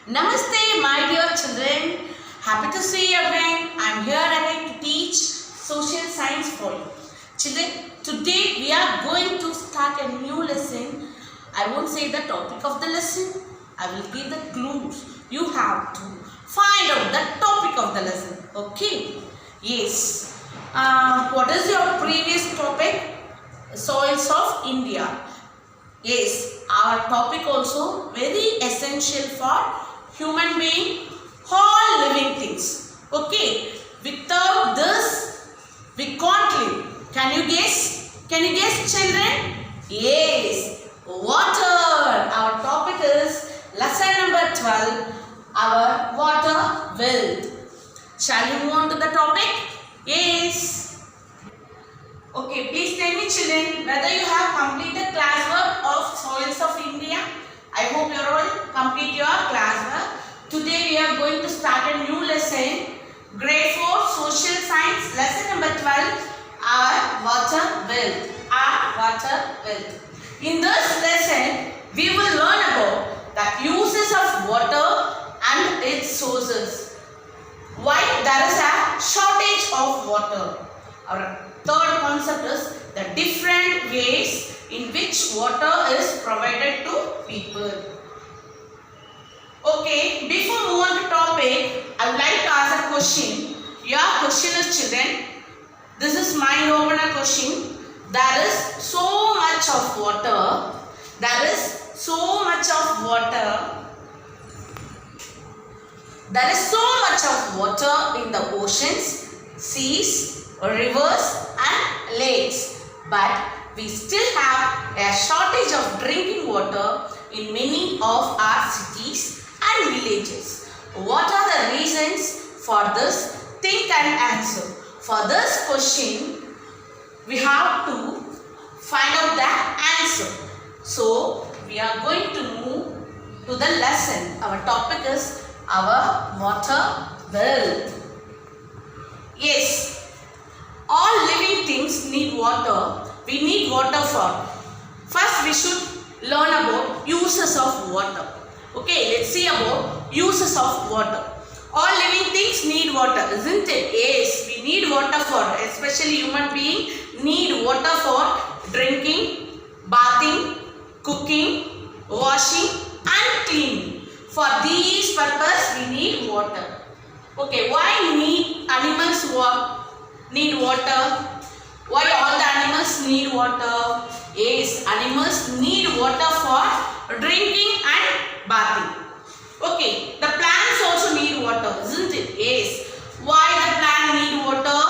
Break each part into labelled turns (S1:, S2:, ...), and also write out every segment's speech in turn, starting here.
S1: Namaste, my dear children. Happy to see you again. I am here again to teach social science for you. Children, today we are going to start a new lesson. I won't say the topic of the lesson. I will give the clues. You have to find out the topic of the lesson. Okay? Yes. What is your previous topic? Soils of India. Yes, our topic also very essential for human being, all living things. Okay, without this we can't live. Can you guess? Can you guess, children? Yes, water. Our topic is lesson number 12, our water wealth. Shall we move on to the topic? Yes. Okay, please tell me, children, whether you have completed classwork of Soils of India. I hope you all complete your classwork. Today we are going to start a new lesson, grade 4 social science, lesson number 12, our water wealth. Our water wealth. In this lesson, we will learn about the uses of water and its sources. Why there is a shortage of water. Our third concept is the different ways in which water is provided to people. Okay, before we move on to topic, I would like to ask a question. Your question is, children, this is mind opener question. There is so much of water. There is so much of water. There is so much of water in the oceans, seas, rivers and lakes, but we still have a shortage of drinking water in many of our cities and villages. What are the reasons for this? Think and answer. For this question, we have to find out the answer. So, we are going to move to the lesson. Our topic is our water wealth. Yes. All living things need water. We need water for. First, we should learn about uses of water. Okay, let's see about uses of water. All living things need water, isn't it? Yes, we need water for, especially human being, need water for drinking, bathing, cooking, washing and cleaning. For these purpose, we need water. Okay, why need animals need water? Why all the animals need water? Yes, animals need water for drinking and bathing. Okay, the plants also need water, isn't it? Yes. Why the plant need water?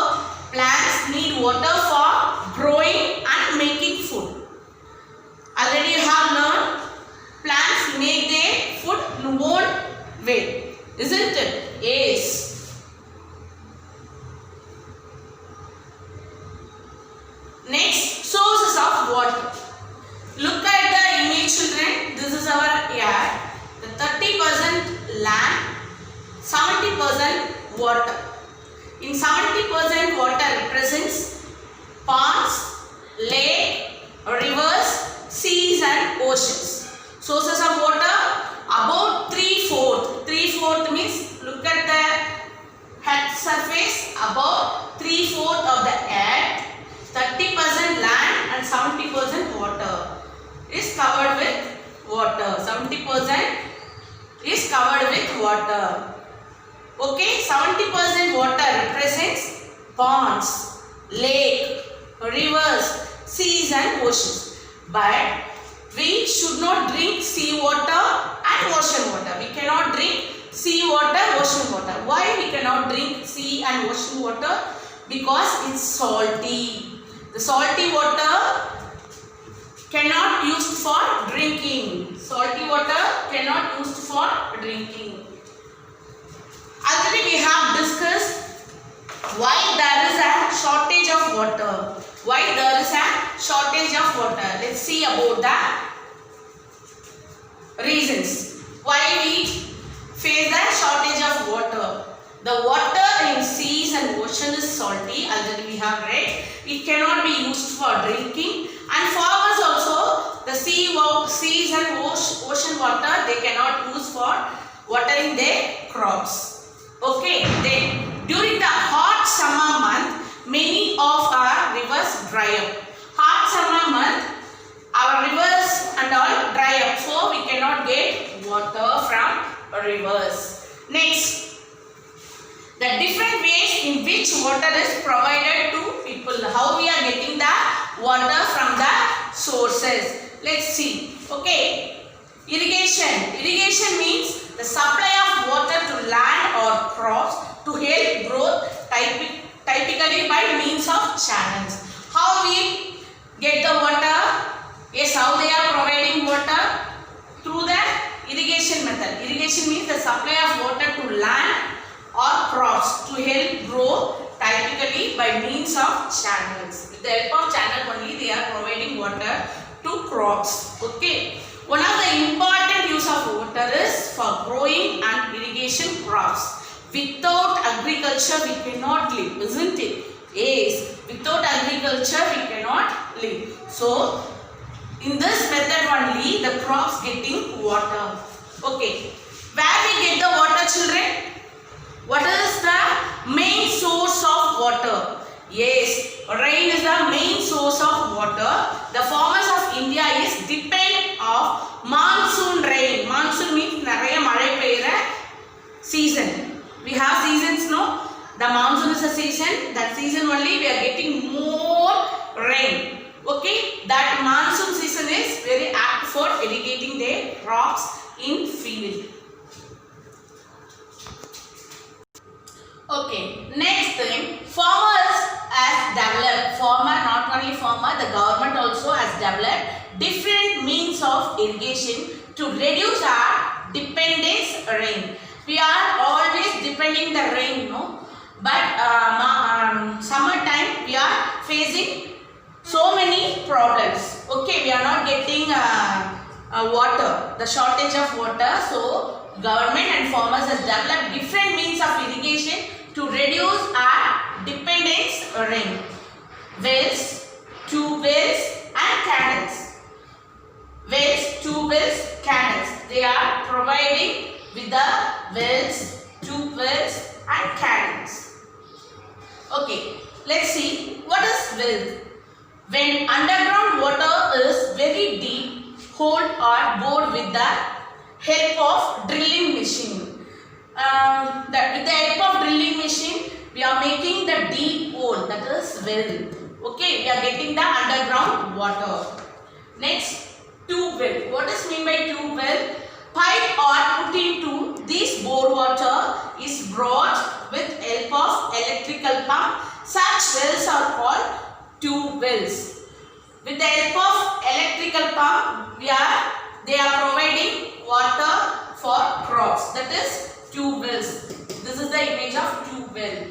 S1: Plants need water for growing and making food. Already you have learned plants make their food in own way, isn't it? Yes. Next, sources of water. Look at the image, children. This is our air. The 30% land, 70% water. In 70% water represents ponds, lake, rivers, seas and oceans. Sources of water about 3/4. 3/4 means look at the earth surface, about 3/4 of the earth. 30% land and 70% water is covered with water. 70% is covered with water. Okay, 70% water represents ponds, lake, rivers, seas and oceans. But we should not drink sea water and ocean water. We cannot drink sea water, ocean water. Why we cannot drink sea and ocean water? Because it's salty. The salty water cannot used for drinking. Salty water cannot used for drinking. Already we have discussed why there is a shortage of water. Why there is a shortage of water. Let's see about the reasons. Why we face the shortage of water. The water in seas and ocean is salty. Already we have read. It cannot be used for drinking. And farmers also, the seas and ocean water, they cannot use for watering their crops. Okay, then during the hot summer month, many of our rivers dry up. Hot summer month, our rivers and all dry up, so we cannot get water from rivers. Next, the different ways in which water is provided to people. How we are getting the water from the sources. Let's see. Okay, irrigation. Irrigation means the supply of water to land or crops to help growth, typically by means of channels. How we get the water? Yes, how they are providing water? Through the irrigation method. Irrigation means the supply of water to land or crops to help grow, typically by means of channels. With the help of channel only they are providing water to crops. Okay. One of the important use of water is for growing and irrigation crops. Without agriculture we cannot live, isn't it? Yes, without agriculture we cannot live. So, in this method only the crops getting water. Okay. Where we get the water, children? What is the main source of water? Yes, rain is the main source of water. The farmers of India is depend of monsoon rain. Monsoon means nariya malai peyra season. We have seasons, no? The monsoon is a season. That season only we are getting more rain. Okay, that monsoon season is very apt for irrigating their crops in field. Okay, next thing, farmers has developed, not only farmer, the government also has developed different means of irrigation to reduce our dependence rain. We are always depending the rain, no? But summertime we are facing so many problems. Okay, we are not getting water, the shortage of water. So, government and farmers has developed different means of irrigation to reduce our dependence rain. Wells, tube wells and canals. Wells, tube wells, canals. They are providing with the wells, tube wells and canals. Okay, let's see what is well. When underground water is very deep, hole are bored with the help of drilling machine. With the help of drilling machine, we are making the deep hole, that is well. Okay, we are getting the underground water. Next, tube well. What is mean by tube well? Pipe are put into this bore water is brought with help of electrical pump. Such wells are called tube wells. With the help of electrical pump, they are providing water for crops. That is tube wells. This is the image of tube well.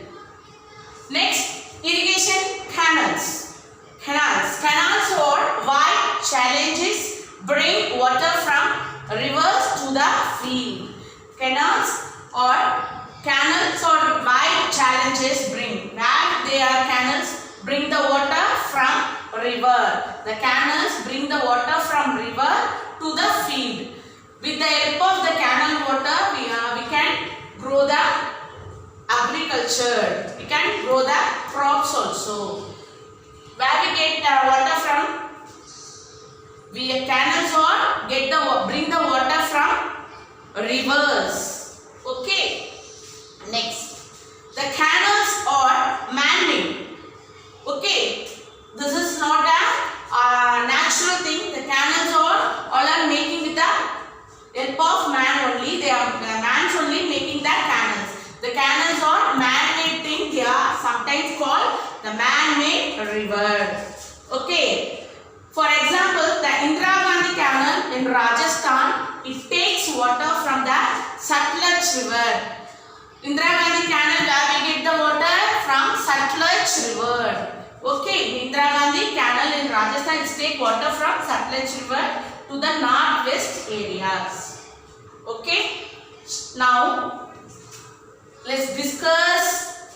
S1: Next, irrigation canals. Canals are wide challenges bring water from rivers to the field. Canals or wide challenges bring. Where they are canals bring the water from river. The canals bring the water from river to the field. With the help of the canal water, we can grow the agriculture. We can grow the crops also. Where we get water from? Canals or bring the water from rivers. Okay. Next, the canals are man-made. Okay, this is not a natural thing. The canals are making with the help of man only. They are man's only making the canals. The canals are man-made thing. They are sometimes called the man-made river. Okay. For example, the Indira Gandhi Canal in Rajasthan, it takes water from the Satluj River. Indira Gandhi Canal, where we get the water from Satluj River. Okay, Indira Gandhi Canal in Rajasthan, it takes water from Satluj River to the northwest areas. Okay, now let's discuss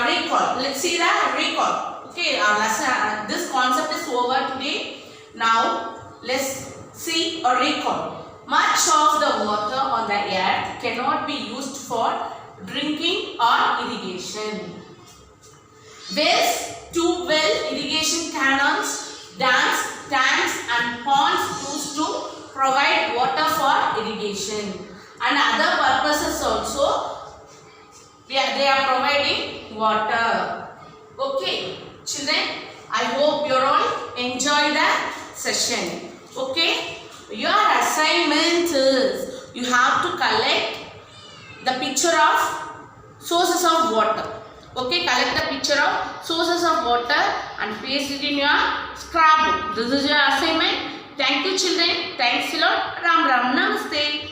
S1: recall. Let's see the recall. Okay, our lesson, this concept is over today. Now let's see a recall. Much of the water on the earth cannot irrigation. Wells, tube well, irrigation canals, dams, tanks and ponds used to provide water for irrigation. And other purposes also they are providing water. Okay, children, I hope you all enjoy the session. Okay, your assignment is you have to collect the picture of sources of water. Okay, collect the picture of sources of water and paste it in your scrapbook. This is your assignment. Thank you, children. Thanks a lot. Ram Ram. Namaste.